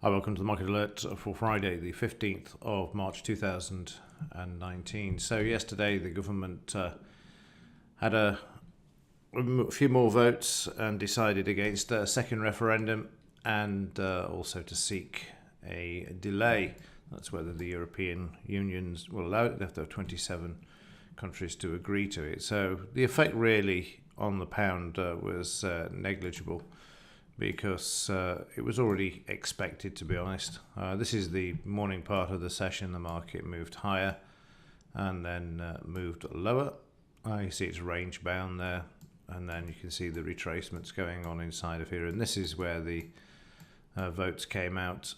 Hi, welcome to the Market Alert for Friday, the 15th of March 2019. So yesterday the government had a few more votes and decided against a second referendum and also to seek a delay. That's whether the European Union will allow it. They have to have 27 countries to agree to it. So the effect really on the pound was negligible, because it was already expected, to be honest. This is the morning part of the session. The market moved higher and then moved lower. You see it's range bound there, and then you can see the retracements going on inside of here. And this is where the votes came out,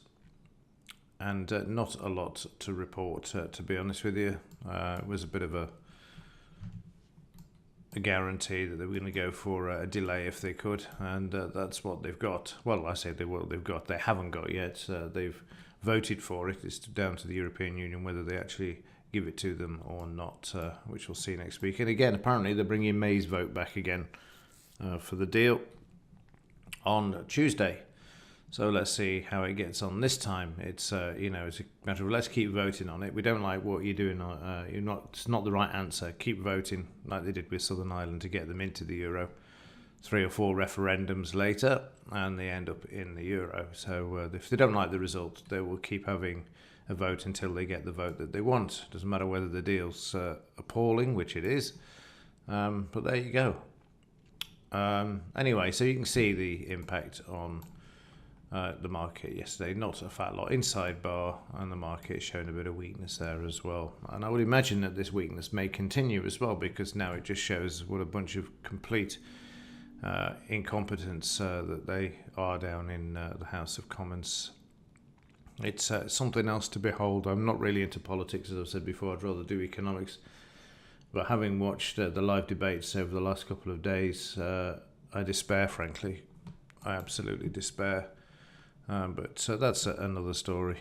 and not a lot to report, to be honest with you. It was a bit of a guarantee that they were going to go for a delay if they could, and that's what they've got. Well, I say they haven't got yet. They've voted for it. It's down to the European Union whether they actually give it to them or not, which we'll see next week. And again, apparently they're bringing May's vote back again for the deal on Tuesday. So let's see how it gets on this time. It's it's a matter of let's keep voting on it. We don't like what you're doing. It's not the right answer. Keep voting like they did with Southern Ireland to get them into the euro. 3 or 4 referendums later, and they end up in the euro. So if they don't like the result, they will keep having a vote until they get the vote that they want. Doesn't matter whether the deal's appalling, which it is. But there you go. Anyway, so you can see the impact on the market yesterday. Not a fat lot inside bar, and the market showing a bit of weakness there as well. And I would imagine that this weakness may continue as well, because now it just shows what a bunch of complete incompetence that they are down in the House of Commons. It's something else to behold. I'm not really into politics, as I've said before. I'd rather do economics. But having watched the live debates over the last couple of days, I despair, frankly. I absolutely despair. But that's another story.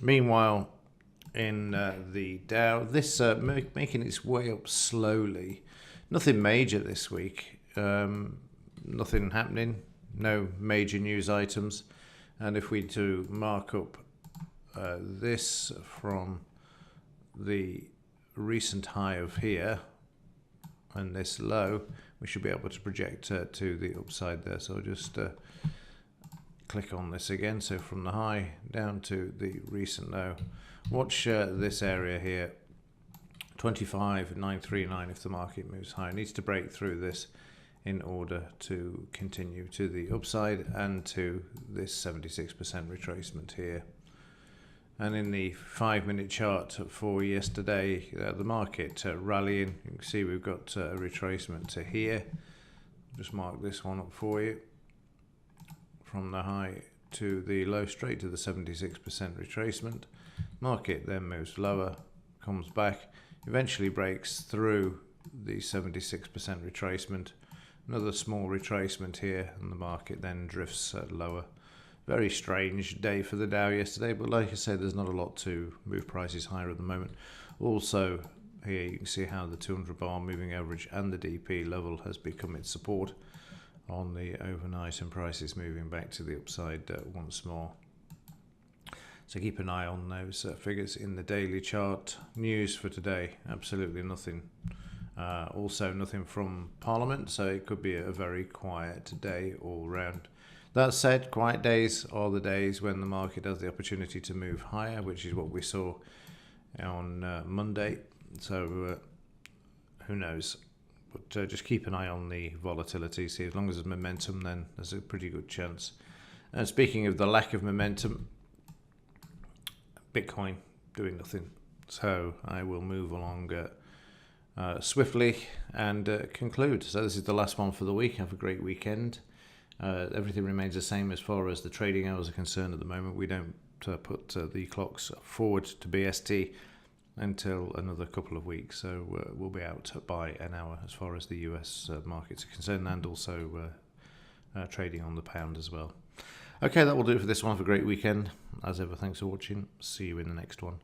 Meanwhile, in the Dow, this making its way up slowly. Nothing major this week. Nothing happening. No major news items. And if we do mark up this from the recent high of here and this low, we should be able to project to the upside there. So I'll just click on this again. So from the high down to the recent low. Watch this area here, 25,939. If the market moves higher, it needs to break through this in order to continue to the upside and to this 76% retracement here. And in the 5-minute chart for yesterday, the market rallying. You can see we've got a retracement to here. Just mark this one up for you. From the high to the low, straight to the 76% retracement. Market then moves lower, comes back, eventually breaks through the 76% retracement. Another small retracement here, and the market then drifts lower. Very strange day for the Dow yesterday, but like I said, there's not a lot to move prices higher at the moment. Also, here you can see how the 200 bar moving average and the DP level has become its support on the overnight, and prices moving back to the upside once more. So keep an eye on those figures in the daily chart. News for today, absolutely nothing. Also nothing from Parliament, so it could be a very quiet day all round. That said, quiet days are the days when the market has the opportunity to move higher, which is what we saw on Monday. So who knows? But just keep an eye on the volatility. See, as long as there's momentum, then there's a pretty good chance. And speaking of the lack of momentum, Bitcoin doing nothing. So I will move along swiftly and conclude. So this is the last one for the week. Have a great weekend. Everything remains the same as far as the trading hours are concerned at the moment. We don't put the clocks forward to BST until another couple of weeks. So we'll be out by an hour as far as the US markets are concerned, and also trading on the pound as well. Okay, that will do it for this one. Have a great weekend. As ever, thanks for watching. See you in the next one.